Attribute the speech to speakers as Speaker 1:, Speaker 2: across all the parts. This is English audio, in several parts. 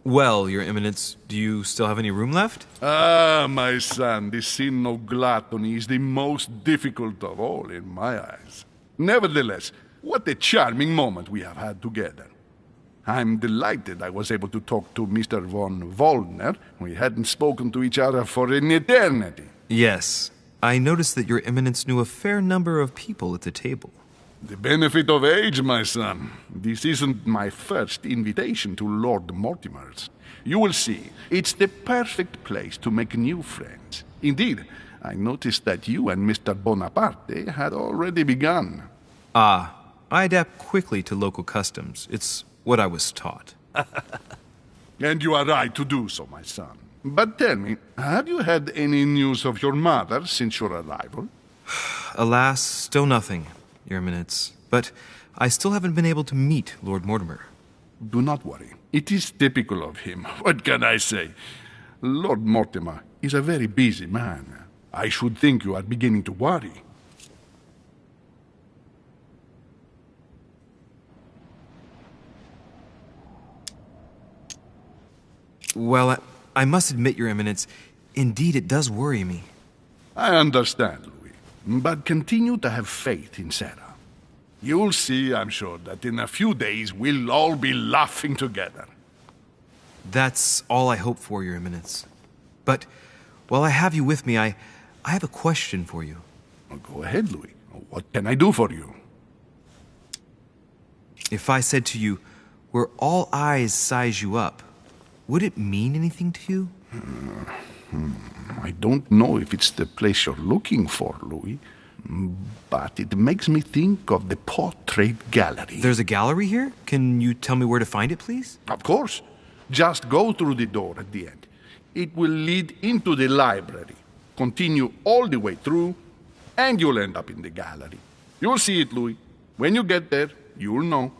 Speaker 1: Well, Your Eminence, do you still have any room left?
Speaker 2: Ah, my son, the sin of gluttony is the most difficult of all in my eyes. Nevertheless, what a charming moment we have had together. I'm delighted I was able to talk to Mr. von Wollner. We hadn't spoken to each other for an eternity.
Speaker 1: Yes. I noticed that Your Eminence knew a fair number of people at the table.
Speaker 2: The benefit of age, my son. This isn't my first invitation to Lord Mortimer's. You will see, it's the perfect place to make new friends. Indeed, I noticed that you and Mr. Bonaparte had already begun.
Speaker 1: Ah, I adapt quickly to local customs. It's what I was taught.
Speaker 2: And you are right to do so, my son. But tell me, have you had any news of your mother since your arrival?
Speaker 1: Alas, still nothing, Your Eminence. But I still haven't been able to meet Lord Mortimer.
Speaker 2: Do not worry. It is typical of him. What can I say? Lord Mortimer is a very busy man. I should think you are beginning to worry.
Speaker 1: Well, I must admit, Your Eminence, indeed it does worry me.
Speaker 2: I understand, Louis. But continue to have faith in Sarah. You'll see, I'm sure, that in a few days we'll all be laughing together.
Speaker 1: That's all I hope for, Your Eminence. But while I have you with me, I have a question for you.
Speaker 2: Well, go ahead, Louis. What can I do for you?
Speaker 1: If I said to you, where all eyes size you up, would it mean anything to you?
Speaker 2: I don't know if it's the place you're looking for, Louis, but it makes me think of the portrait gallery.
Speaker 1: There's a gallery here? Can you tell me where to find it, please?
Speaker 2: Of course. Just go through the door at the end. It will lead into the library. Continue all the way through, and you'll end up in the gallery. You'll see it, Louis. When you get there, you'll know.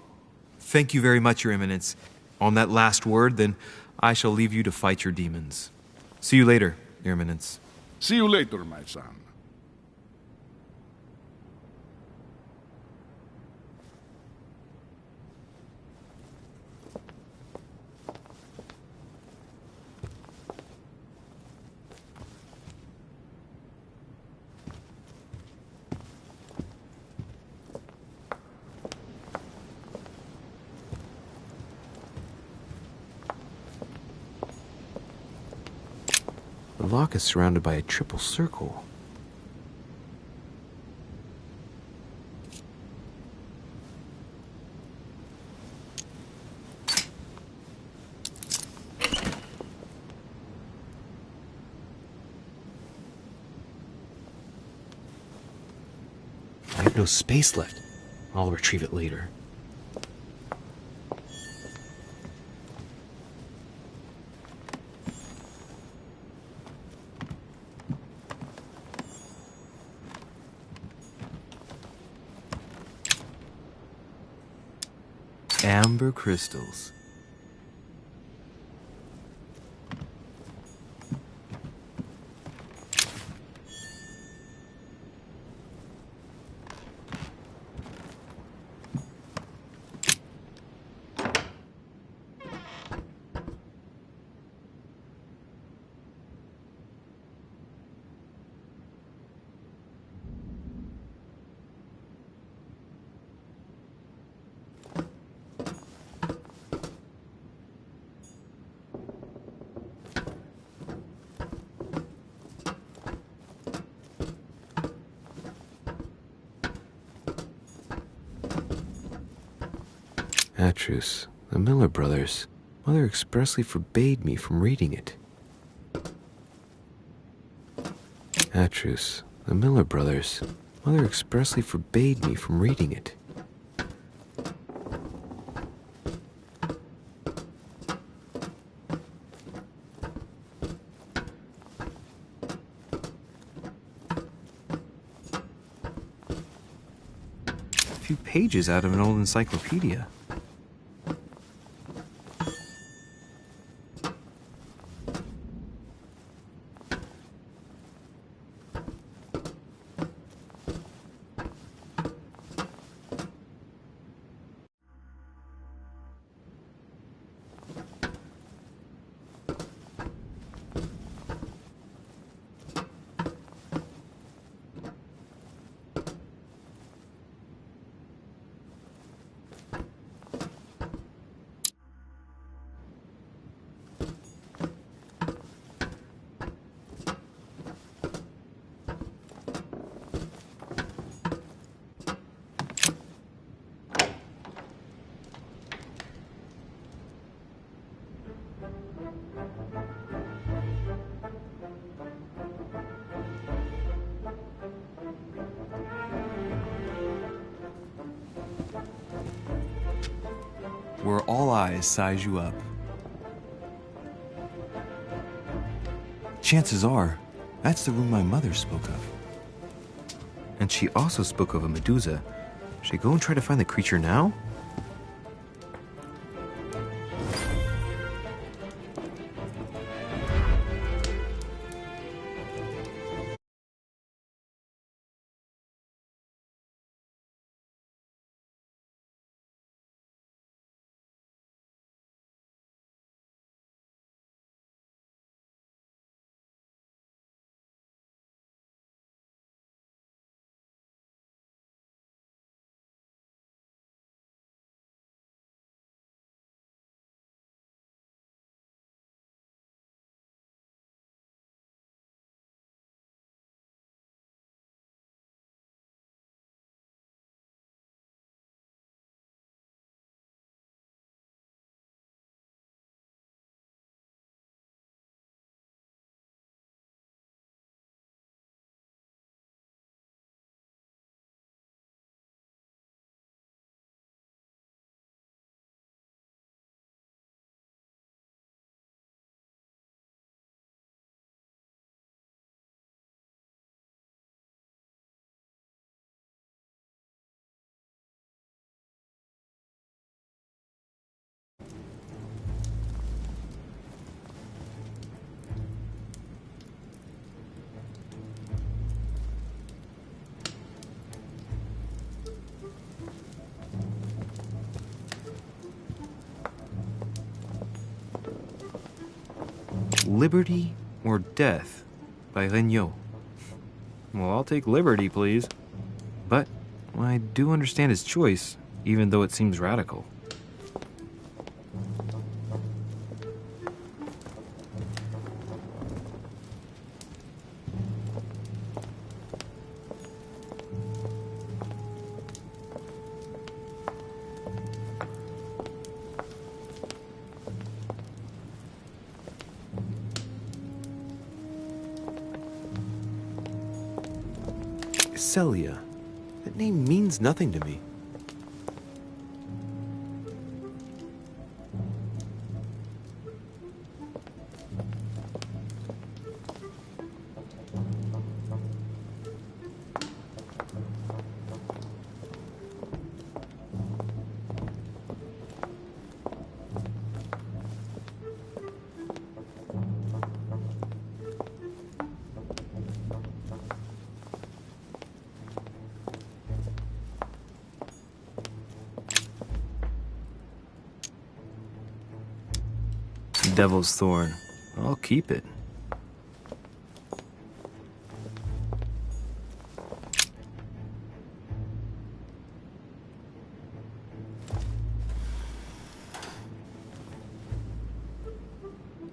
Speaker 1: Thank you very much, Your Eminence. On that last word, then, I shall leave you to fight your demons. See you later, Your Eminence.
Speaker 2: See you later, my son.
Speaker 1: The lock is surrounded by a triple circle. I have no space left. I'll retrieve it later. Amber crystals. Atrus, the Miller brothers. Mother expressly forbade me from reading it. Atrus, the Miller brothers. Mother expressly forbade me from reading it. A few pages out of an old encyclopedia. Where all eyes size you up. Chances are, that's the room my mother spoke of. And she also spoke of a Medusa. Should I go and try to find the creature now? Liberty or Death by Regnault. Well, I'll take liberty, please. But I do understand his choice, even though it seems radical. Celia. That name means nothing to me. Devil's Thorn. I'll keep it.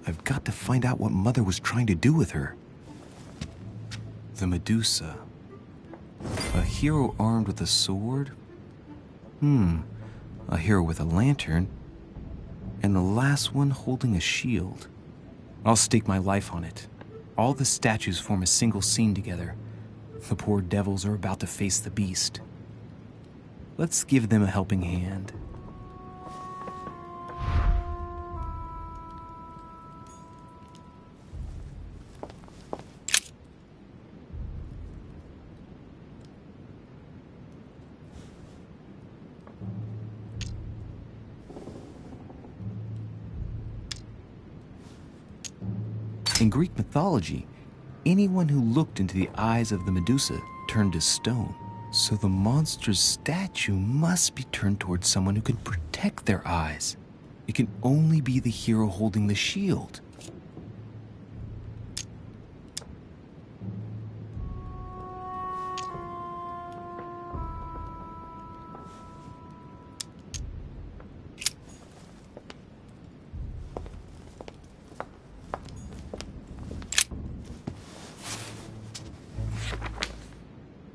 Speaker 1: I've got to find out what Mother was trying to do with her. The Medusa. A hero armed with a sword? A hero with a lantern? And the last one holding a shield. I'll stake my life on it. All the statues form a single scene together. The poor devils are about to face the beast. Let's give them a helping hand. In Greek mythology, anyone who looked into the eyes of the Medusa turned to stone. So the monster's statue must be turned towards someone who can protect their eyes. It can only be the hero holding the shield.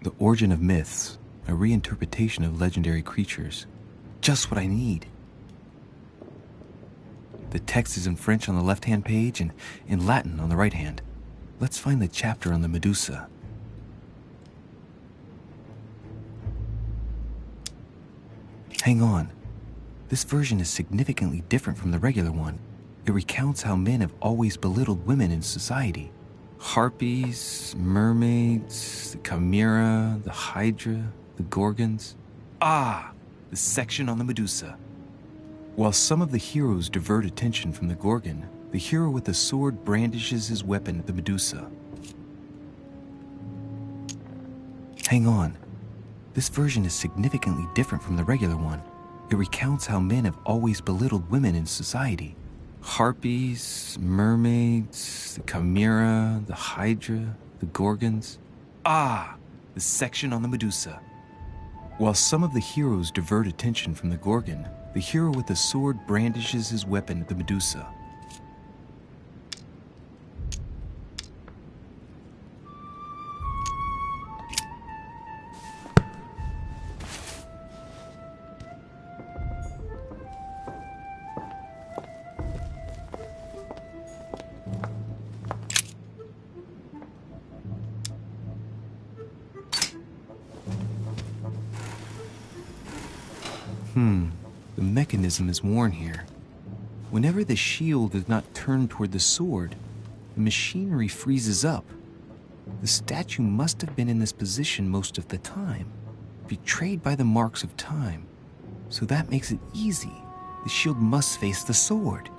Speaker 1: The origin of myths, a reinterpretation of legendary creatures. Just what I need. The text is in French on the left-hand page and in Latin on the right hand. Let's find the chapter on the Medusa. Hang on. This version is significantly different from the regular one. It recounts how men have always belittled women in society. Harpies, mermaids, the chimera, the hydra, the gorgons. Ah, the section on the Medusa. While some of the heroes divert attention from the gorgon, the hero with the sword brandishes his weapon at the Medusa. Hang on. This version is significantly different from the regular one. It recounts how men have always belittled women in society. Harpies, mermaids, the chimera, the hydra, the gorgons. Ah, the section on the Medusa. While some of the heroes divert attention from the gorgon, the hero with the sword brandishes his weapon at the Medusa. The mechanism is worn here. Whenever the shield is not turned toward the sword, the machinery freezes up. The statue must have been in this position most of the time, betrayed by the marks of time. So that makes it easy. The shield must face the sword.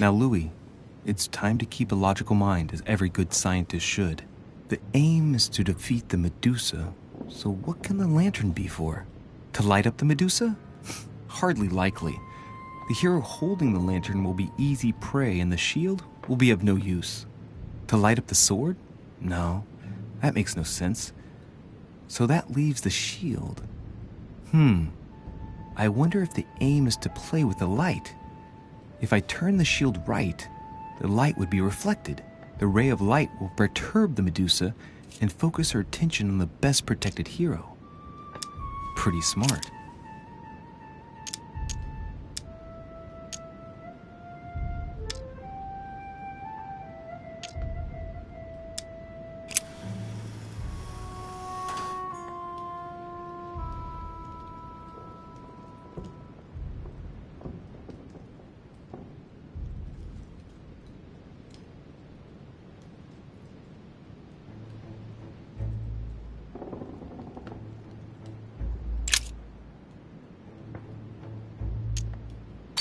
Speaker 1: Now, Louis, it's time to keep a logical mind, as every good scientist should. The aim is to defeat the Medusa, so what can the lantern be for? To light up the Medusa? Hardly likely. The hero holding the lantern will be easy prey, and the shield will be of no use. To light up the sword? No, that makes no sense. So that leaves the shield. I wonder if the aim is to play with the light. If I turn the shield right, the light would be reflected. The ray of light will perturb the Medusa and focus her attention on the best protected hero. Pretty smart.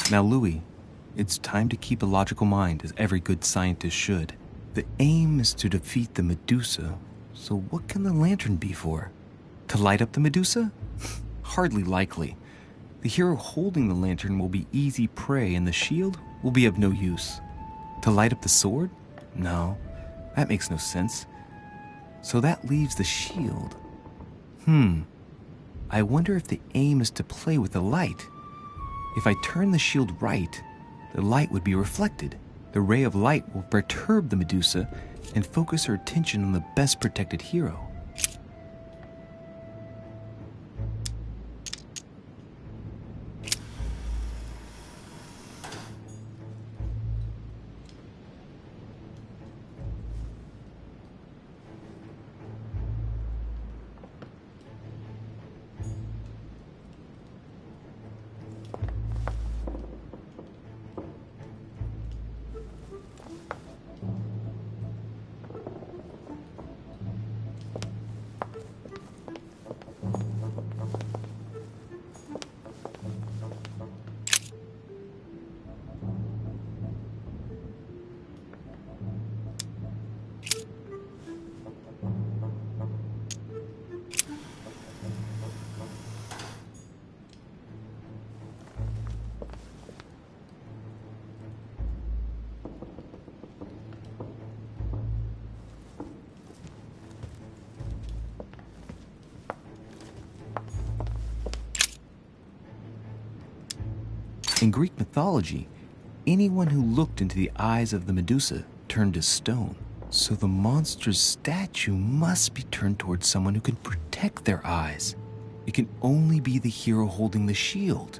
Speaker 1: Now, Louis, it's time to keep a logical mind, as every good scientist should. The aim is to defeat the Medusa, so what can the lantern be for? To light up the Medusa? Hardly likely. The hero holding the lantern will be easy prey, and the shield will be of no use. To light up the sword? No, that makes no sense. So that leaves the shield. I wonder if the aim is to play with the light. If I turn the shield right, the light would be reflected. The ray of light will perturb the Medusa and focus her attention on the best protected hero. In Greek mythology, anyone who looked into the eyes of the Medusa turned to stone. So the monster's statue must be turned towards someone who can protect their eyes. It can only be the hero holding the shield.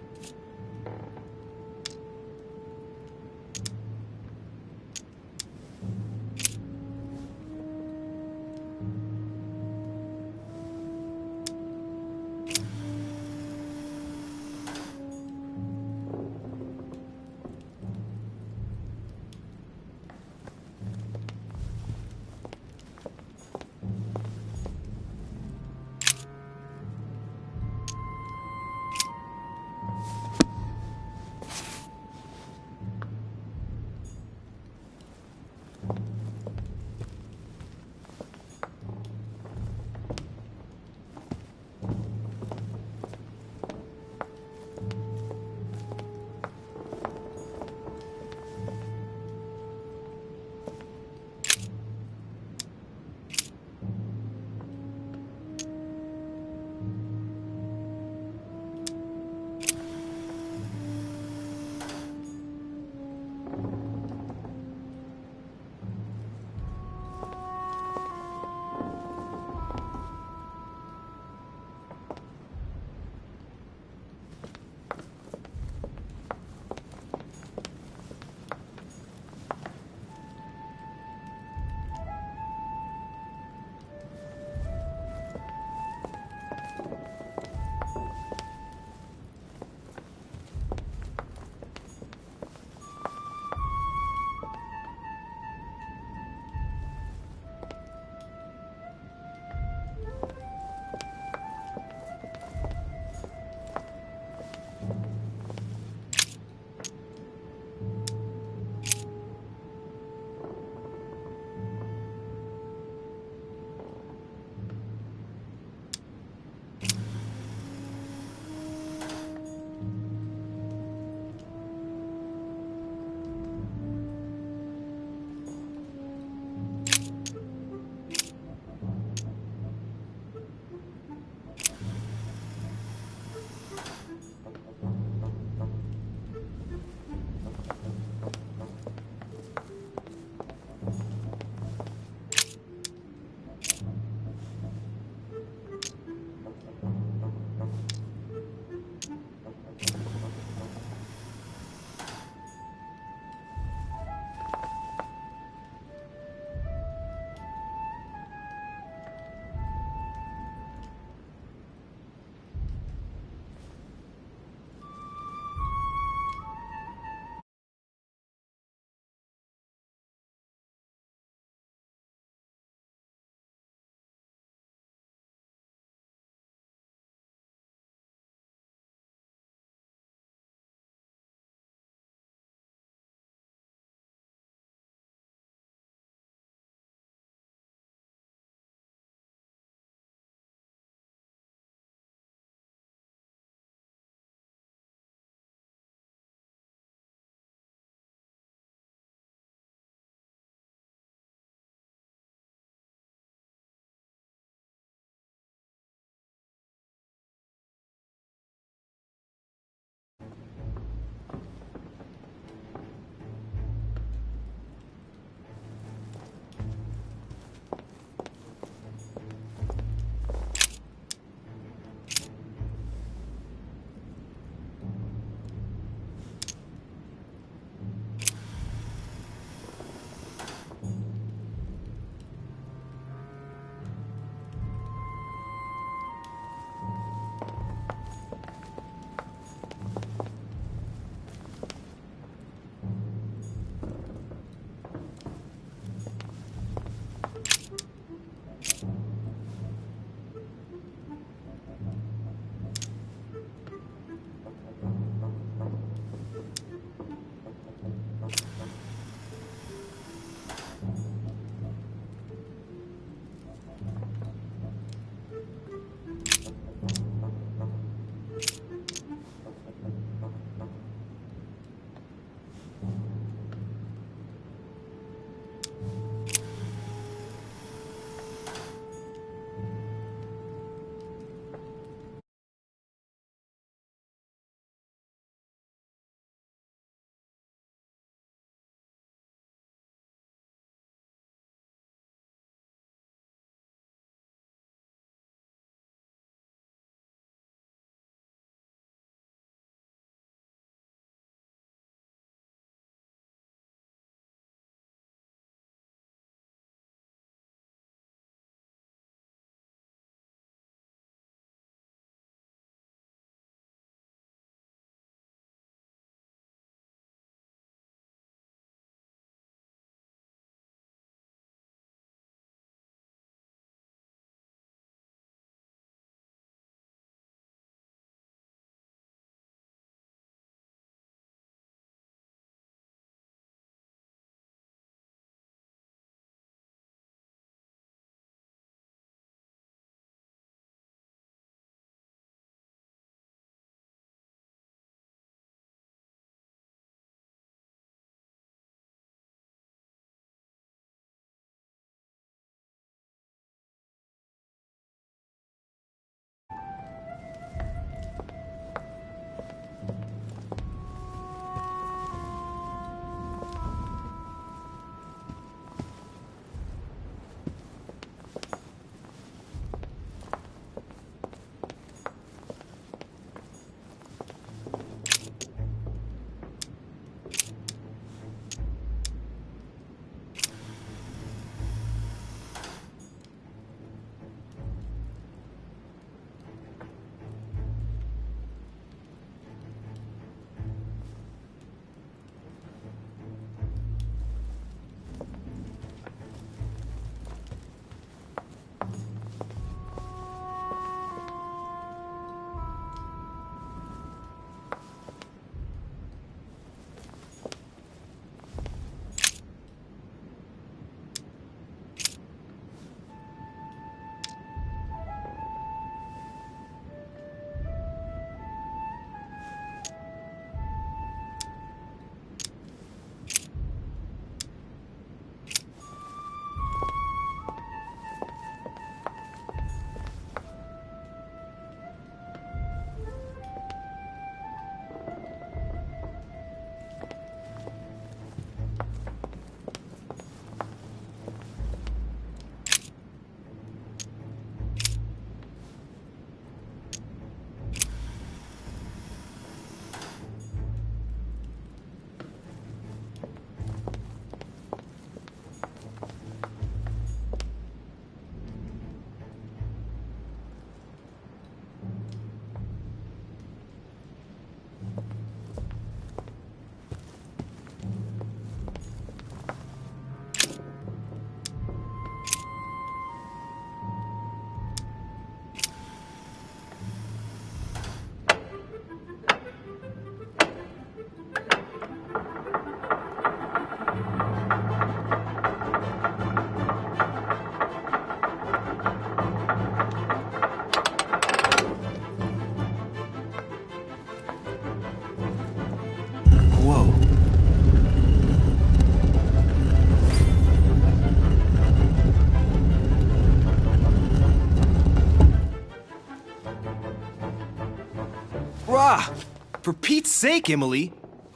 Speaker 1: For Pete's sake, Emily!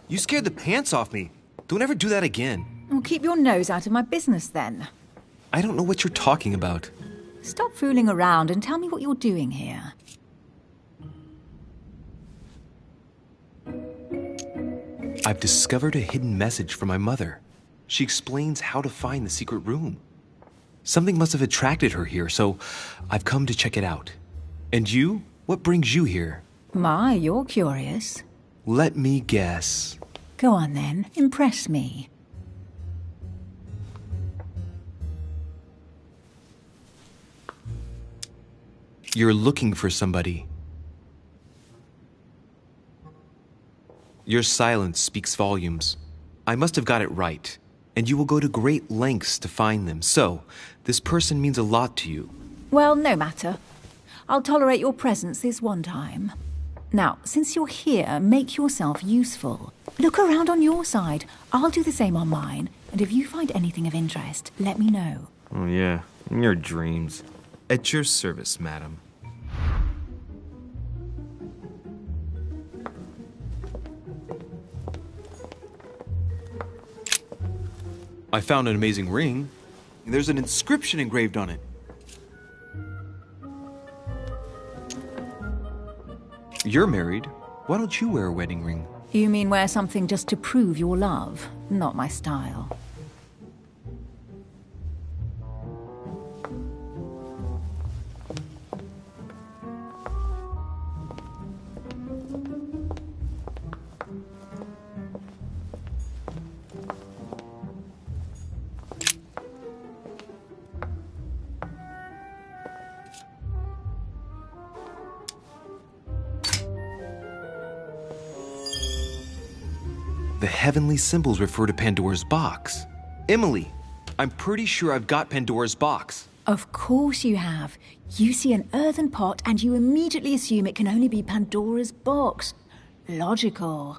Speaker 1: You scared the pants off me. Don't ever do that again.
Speaker 3: Well, keep your nose out of my business then.
Speaker 1: I don't know what you're talking about.
Speaker 3: Stop fooling around and tell me what you're doing here.
Speaker 1: I've discovered a hidden message from my mother. She explains how to find the secret room. Something must have attracted her here, so I've come to check it out. And you? What brings you here?
Speaker 3: My, you're curious.
Speaker 1: Let me guess.
Speaker 3: Go on then, impress me.
Speaker 1: You're looking for somebody. Your silence speaks volumes. I must have got it right, and you will go to great lengths to find them. So, this person means a lot to you.
Speaker 3: Well, no matter. I'll tolerate your presence this one time. Now, since you're here, make yourself useful. Look around on your side. I'll do the same on mine, and if you find anything of interest, let me know.
Speaker 1: Oh yeah, in your dreams. At your service, madam. I found an amazing ring. There's an inscription engraved on it. You're married. Why don't you wear a wedding ring?
Speaker 3: You mean wear something just to prove your love? Not my style.
Speaker 1: The heavenly symbols refer to Pandora's box. Emily, I'm pretty sure I've got Pandora's box.
Speaker 3: Of course you have. You see an earthen pot and you immediately assume it can only be Pandora's box. Logical.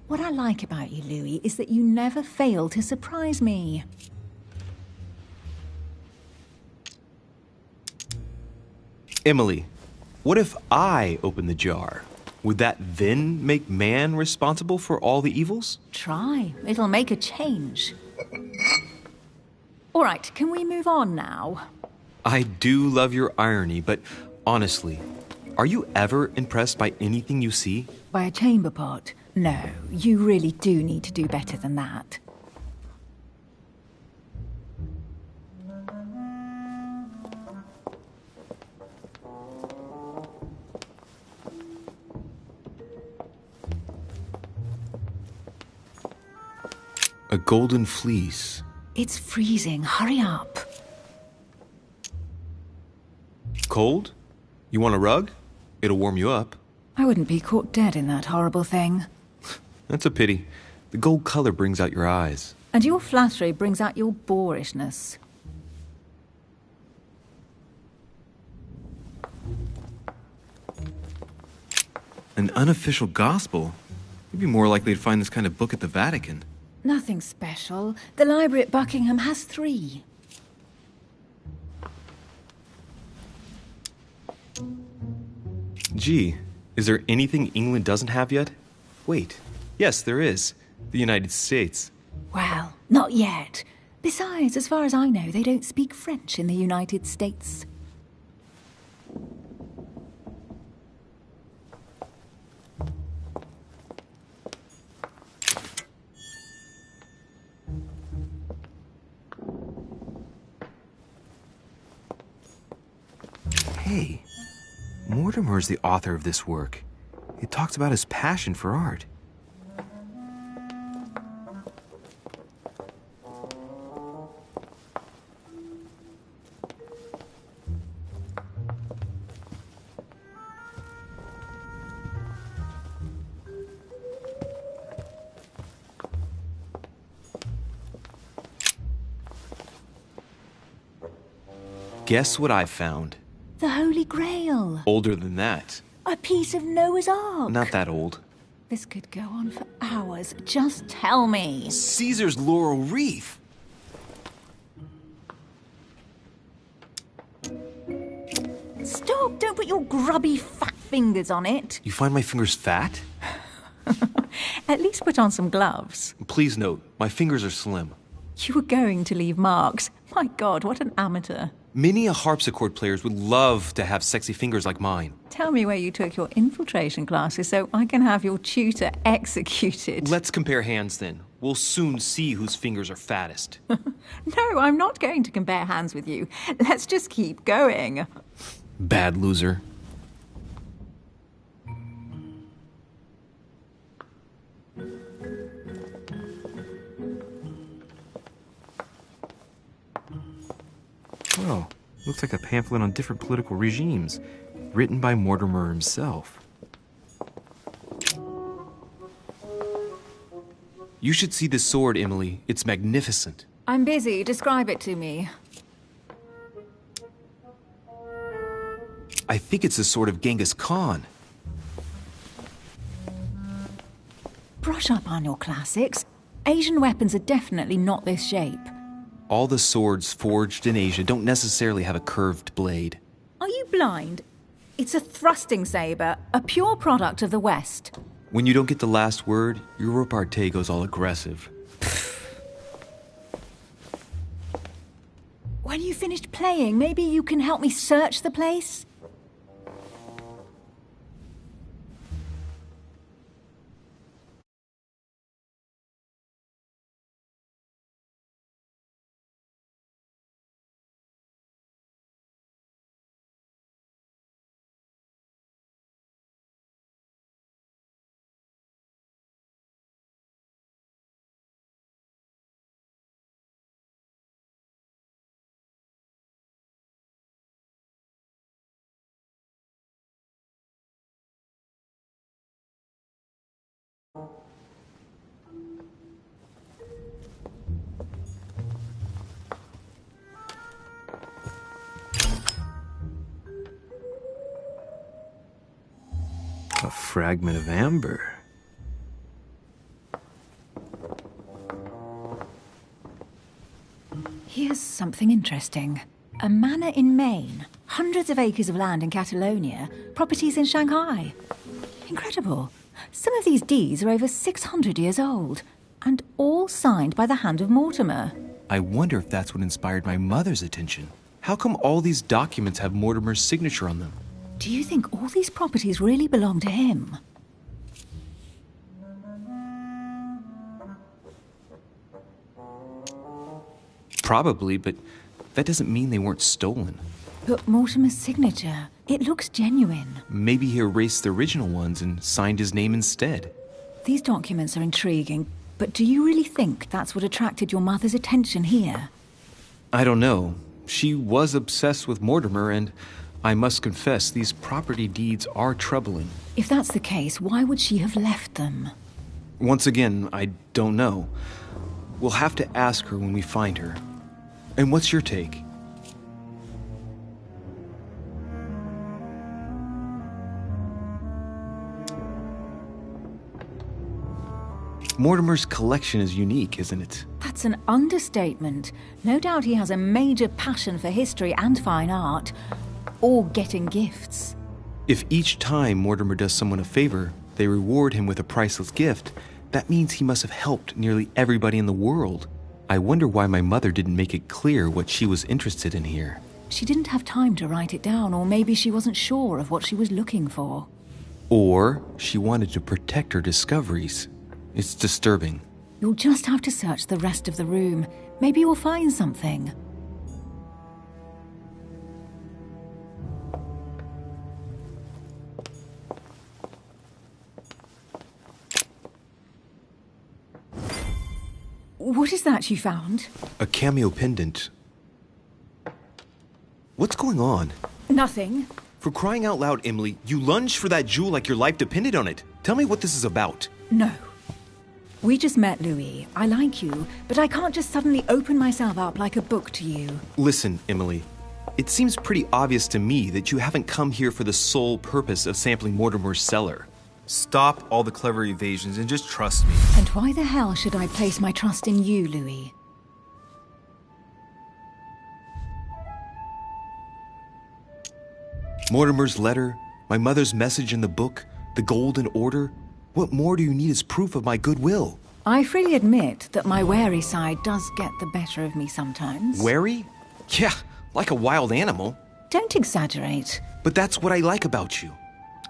Speaker 3: What I like about you, Louis, is that you never fail to surprise me.
Speaker 1: Emily, what if I open the jar? Would that then make man responsible for all the evils?
Speaker 3: Try. It'll make a change. All right, can we move on now?
Speaker 1: I do love your irony, but honestly, are you ever impressed by anything you see?
Speaker 3: By a chamber pot? No, you really do need to do better than that.
Speaker 1: A golden fleece.
Speaker 3: It's freezing. Hurry up.
Speaker 1: Cold? You want a rug? It'll warm you up.
Speaker 3: I wouldn't be caught dead in that horrible thing.
Speaker 1: That's a pity. The gold color brings out your eyes.
Speaker 3: And your flattery brings out your boorishness.
Speaker 1: An unofficial gospel? You'd be more likely to find this kind of book at the Vatican.
Speaker 3: Nothing special. The library at Buckingham has 3.
Speaker 1: Gee, is there anything England doesn't have yet? Wait, yes, there is. The United States.
Speaker 3: Well, not yet. Besides, as far as I know, they don't speak French in the United States.
Speaker 1: Hey, Mortimer's the author of this work. It talks about his passion for art. Guess what I found?
Speaker 3: The Holy Grail.
Speaker 1: Older than that.
Speaker 3: A piece of Noah's Ark.
Speaker 1: Not that old.
Speaker 3: This could go on for hours. Just tell me.
Speaker 1: Caesar's laurel wreath.
Speaker 3: Stop! Don't put your grubby fat fingers on it.
Speaker 1: You find my fingers fat?
Speaker 3: At least put on some gloves.
Speaker 1: Please note, my fingers are slim.
Speaker 3: You were going to leave marks. My God, what an amateur.
Speaker 1: Many a harpsichord players would love to have sexy fingers like mine.
Speaker 3: Tell me where you took your infiltration classes so I can have your tutor executed.
Speaker 1: Let's compare hands then. We'll soon see whose fingers are fattest.
Speaker 3: No, I'm not going to compare hands with you. Let's just keep going.
Speaker 1: Bad loser. Oh, looks like a pamphlet on different political regimes, written by Mortimer himself. You should see this sword, Emily. It's magnificent.
Speaker 3: I'm busy. Describe it to me.
Speaker 1: I think it's the sword of Genghis Khan.
Speaker 3: Brush up on your classics. Asian weapons are definitely not this shape.
Speaker 1: All the swords forged in Asia don't necessarily have a curved blade.
Speaker 3: Are you blind? It's a thrusting saber, a pure product of the West.
Speaker 1: When you don't get the last word, your repartee goes all aggressive.
Speaker 3: When you finished playing, maybe you can help me search the place?
Speaker 1: A fragment of amber.
Speaker 3: Here's something interesting. A manor in Maine, hundreds of acres of land in Catalonia, properties in Shanghai. Incredible. Some of these deeds are over 600 years old, and all signed by the hand of Mortimer.
Speaker 1: I wonder if that's what inspired my mother's attention. How come all these documents have Mortimer's signature on them?
Speaker 3: Do you think all these properties really belong to him?
Speaker 1: Probably, but that doesn't mean they weren't stolen.
Speaker 3: But Mortimer's signature, it looks genuine.
Speaker 1: Maybe he erased the original ones and signed his name instead.
Speaker 3: These documents are intriguing, but do you really think that's what attracted your mother's attention here?
Speaker 1: I don't know. She was obsessed with Mortimer, and I must confess, these property deeds are troubling.
Speaker 3: If that's the case, why would she have left them?
Speaker 1: Once again, I don't know. We'll have to ask her when we find her. And what's your take? Mortimer's collection is unique, isn't it?
Speaker 3: That's an understatement. No doubt he has a major passion for history and fine art. Or getting gifts.
Speaker 1: If each time Mortimer does someone a favor, they reward him with a priceless gift, that means he must have helped nearly everybody in the world. I wonder why my mother didn't make it clear what she was interested in here.
Speaker 3: She didn't have time to write it down, or maybe she wasn't sure of what she was looking for.
Speaker 1: Or she wanted to protect her discoveries. It's disturbing.
Speaker 3: You'll just have to search the rest of the room. Maybe you'll find something. What is that you found?
Speaker 1: A cameo pendant. What's going on?
Speaker 3: Nothing.
Speaker 1: For crying out loud, Emily, you lunged for that jewel like your life depended on it. Tell me what this is about.
Speaker 3: No. We just met, Louis. I like you, but I can't just suddenly open myself up like a book to you.
Speaker 1: Listen, Emily. It seems pretty obvious to me that you haven't come here for the sole purpose of sampling Mortimer's cellar. Stop all the clever evasions and just trust me.
Speaker 3: And why the hell should I place my trust in you, Louis?
Speaker 1: Mortimer's letter, my mother's message in the book, the Golden Order. What more do you need as proof of my goodwill?
Speaker 3: I freely admit that my wary side does get the better of me sometimes.
Speaker 1: Wary? Yeah, like a wild animal.
Speaker 3: Don't exaggerate.
Speaker 1: But that's what I like about you.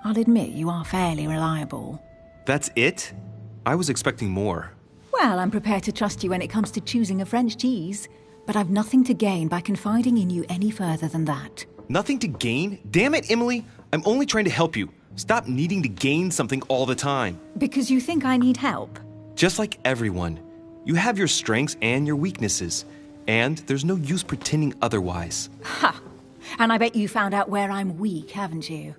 Speaker 3: I'll admit you are fairly reliable.
Speaker 1: That's it? I was expecting more.
Speaker 3: Well, I'm prepared to trust you when it comes to choosing a French cheese, but I've nothing to gain by confiding in you any further than that.
Speaker 1: Nothing to gain? Damn it, Emily! I'm only trying to help you. Stop needing to gain something all the time.
Speaker 3: Because you think I need help?
Speaker 1: Just like everyone. You have your strengths and your weaknesses, and there's no use pretending otherwise.
Speaker 3: Ha! And I bet you found out where I'm weak, haven't you?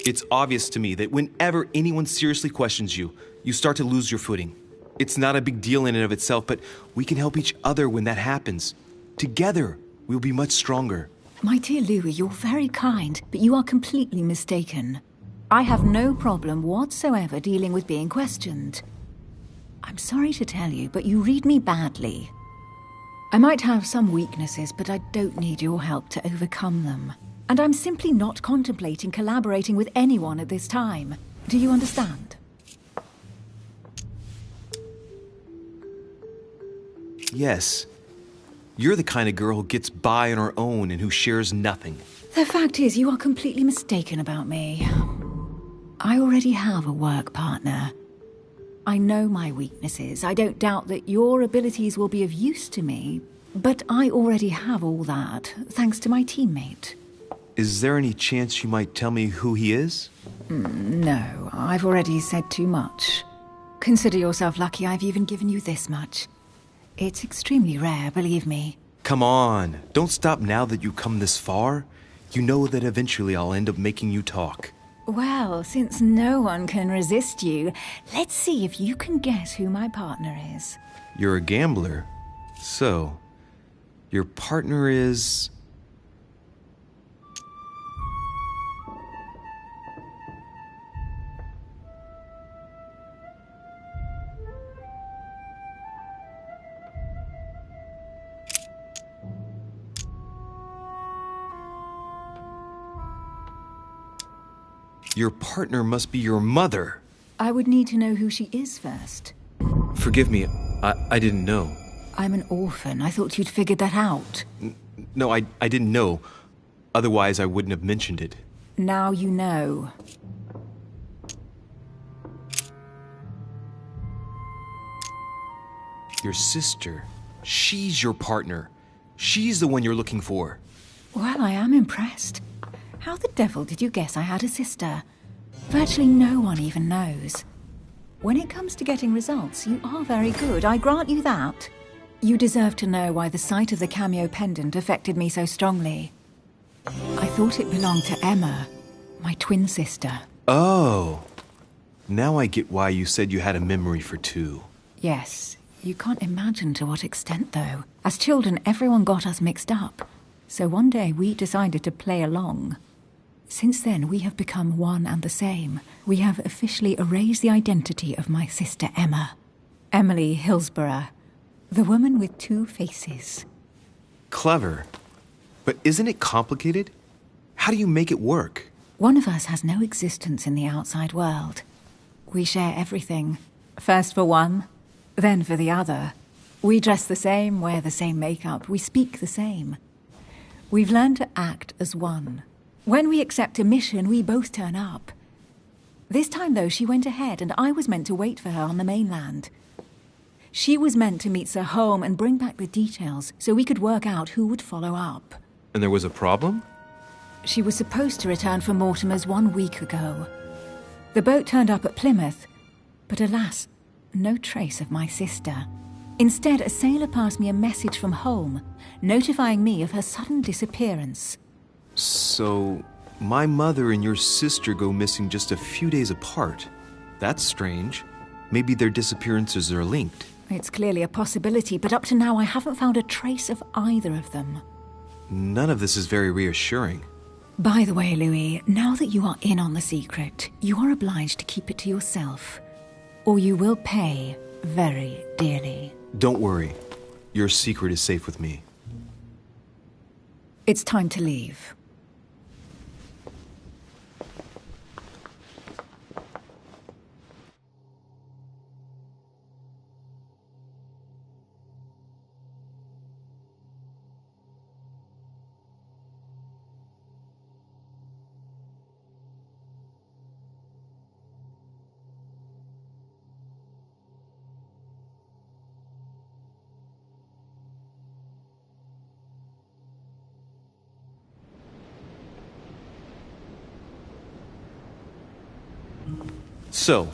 Speaker 1: It's obvious to me that whenever anyone seriously questions you, you start to lose your footing. It's not a big deal in and of itself, but we can help each other when that happens. Together, we'll be much stronger.
Speaker 3: My dear Louis, you're very kind, but you are completely mistaken. I have no problem whatsoever dealing with being questioned. I'm sorry to tell you, but you read me badly. I might have some weaknesses, but I don't need your help to overcome them. And I'm simply not contemplating collaborating with anyone at this time. Do you understand?
Speaker 1: Yes. You're the kind of girl who gets by on her own and who shares nothing.
Speaker 3: The fact is, you are completely mistaken about me. I already have a work partner. I know my weaknesses. I don't doubt that your abilities will be of use to me, but I already have all that, thanks to my teammate.
Speaker 1: Is there any chance you might tell me who he is?
Speaker 3: No, I've already said too much. Consider yourself lucky I've even given you this much. It's extremely rare, believe me.
Speaker 1: Come on, don't stop now that you've come this far. You know that eventually I'll end up making you talk.
Speaker 3: Well, since no one can resist you, let's see if you can guess who my partner is.
Speaker 1: You're a gambler. So, your partner is... Your partner must be your mother.
Speaker 3: I would need to know who she is first.
Speaker 1: Forgive me, I didn't know.
Speaker 3: I'm an orphan. I thought you'd figured that out.
Speaker 1: No, I didn't know. Otherwise, I wouldn't have mentioned it.
Speaker 3: Now you know.
Speaker 1: Your sister. She's your partner. She's the one you're looking for.
Speaker 3: Well, I am impressed. How the devil did you guess I had a sister? Virtually no one even knows. When it comes to getting results, you are very good, I grant you that. You deserve to know why the sight of the cameo pendant affected me so strongly. I thought it belonged to Emma, my twin sister.
Speaker 1: Oh. Now I get why you said you had a memory for two.
Speaker 3: Yes, you can't imagine to what extent, though. As children, everyone got us mixed up. So one day we decided to play along. Since then, we have become one and the same. We have officially erased the identity of my sister Emma. Emily Hillsborough, the woman with two faces.
Speaker 1: Clever. But isn't it complicated? How do you make it work?
Speaker 3: One of us has no existence in the outside world. We share everything. First for one, then for the other. We dress the same, wear the same makeup, we speak the same. We've learned to act as one. When we accept a mission, we both turn up. This time, though, she went ahead, and I was meant to wait for her on the mainland. She was meant to meet Sir Home and bring back the details so we could work out who would follow up.
Speaker 1: And there was a problem?
Speaker 3: She was supposed to return from Mortimer's 1 week ago. The boat turned up at Plymouth, but alas, no trace of my sister. Instead, a sailor passed me a message from home, notifying me of her sudden disappearance.
Speaker 1: So, my mother and your sister go missing just a few days apart. That's strange. Maybe their disappearances are linked.
Speaker 3: It's clearly a possibility, but up to now I haven't found a trace of either of them.
Speaker 1: None of this is very reassuring.
Speaker 3: By the way, Louis, now that you are in on the secret, you are obliged to keep it to yourself, or you will pay very dearly.
Speaker 1: Don't worry. Your secret is safe with me.
Speaker 3: It's time to leave.
Speaker 1: So,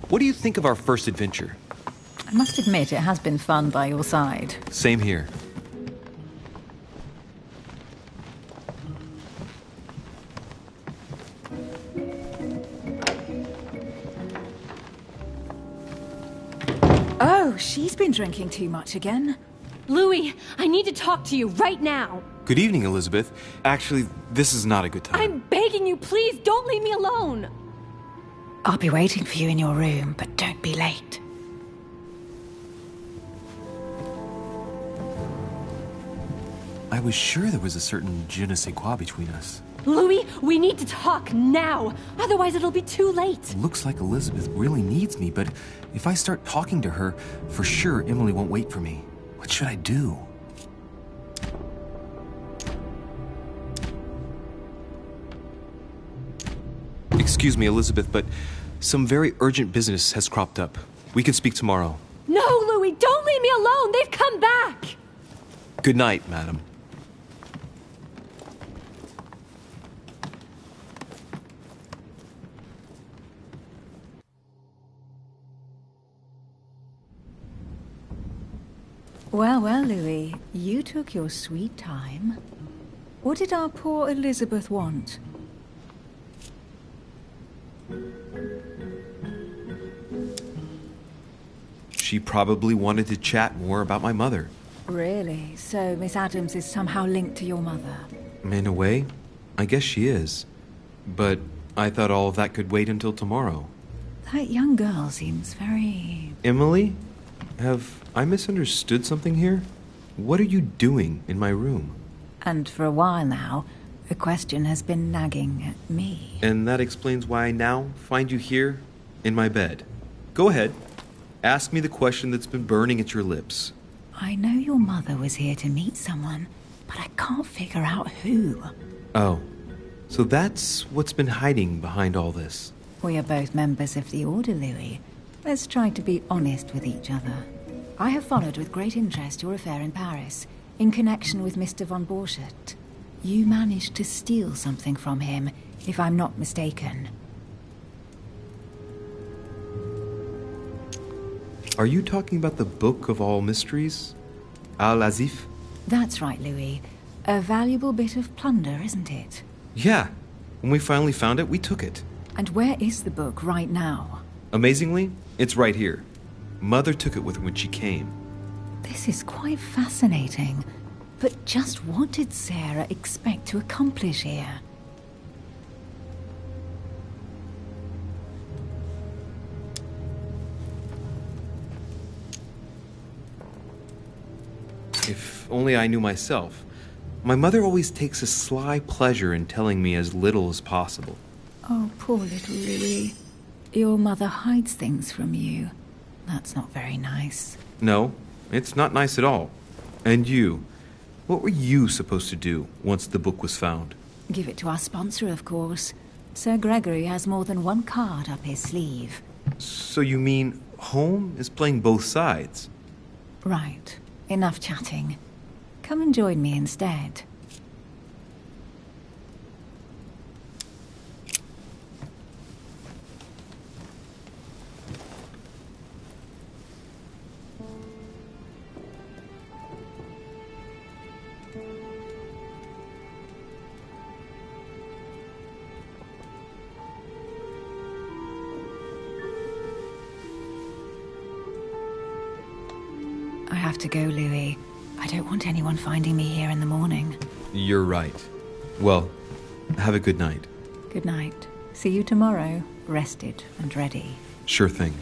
Speaker 1: what do you think of our first adventure?
Speaker 3: I must admit, it has been fun by your side.
Speaker 1: Same here.
Speaker 3: Oh, she's been drinking too much again.
Speaker 4: Louis, I need to talk to you right now.
Speaker 1: Good evening, Elizabeth. Actually, this is not a good time.
Speaker 4: I'm begging you, please don't leave me alone.
Speaker 3: I'll be waiting for you in your room, but don't be late.
Speaker 1: I was sure there was a certain je ne sais quoi between us.
Speaker 4: Louis, we need to talk now. Otherwise it'll be too late.
Speaker 1: Looks like Elizabeth really needs me, but if I start talking to her, for sure Emily won't wait for me. What should I do? Excuse me, Elizabeth, but some very urgent business has cropped up. We can speak tomorrow.
Speaker 4: No, Louis, don't leave me alone. They've come back.
Speaker 1: Good night, madam.
Speaker 3: Well, well, Louis, you took your sweet time. What did our poor Elizabeth want?
Speaker 1: She probably wanted to chat more about my mother.
Speaker 3: Really? So Miss Adams is somehow linked to your mother?
Speaker 1: In a way, I guess she is. But I thought all of that could wait until tomorrow.
Speaker 3: That young girl seems very...
Speaker 1: Emily? Have I misunderstood something here? What are you doing in my room?
Speaker 3: And for a while now, the question has been nagging at me.
Speaker 1: And that explains why I now find you here, in my bed. Go ahead. Ask me the question that's been burning at your lips.
Speaker 3: I know your mother was here to meet someone, but I can't figure out who.
Speaker 1: Oh, so that's what's been hiding behind all this.
Speaker 3: We are both members of the Order, Louis. Let's try to be honest with each other. I have followed with great interest your affair in Paris, in connection with Mr. von Borchardt. You managed to steal something from him, if I'm not mistaken.
Speaker 1: Are you talking about the Book of All Mysteries? Al-Azif?
Speaker 3: That's right, Louis. A valuable bit of plunder, isn't it?
Speaker 1: Yeah. When we finally found it, we took it.
Speaker 3: And where is the book right now?
Speaker 1: Amazingly, it's right here. Mother took it with her when she came.
Speaker 3: This is quite fascinating. But just what did Sarah expect to accomplish here?
Speaker 1: If only I knew myself. My mother always takes a sly pleasure in telling me as little as possible.
Speaker 3: Oh, poor little Louis. Your mother hides things from you. That's not very nice.
Speaker 1: No, it's not nice at all. And you, what were you supposed to do once the book was found?
Speaker 3: Give it to our sponsor, of course. Sir Gregory has more than one card up his sleeve.
Speaker 1: So you mean Home is playing both sides?
Speaker 3: Right. Enough chatting. Come and join me instead. I have to go, Louis. I don't want anyone finding me here in the morning.
Speaker 1: You're right. Well, have a good night.
Speaker 3: Good night. See you tomorrow, rested and ready.
Speaker 1: Sure thing.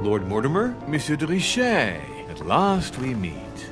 Speaker 5: Lord Mortimer, Monsieur de Richet, at last we meet.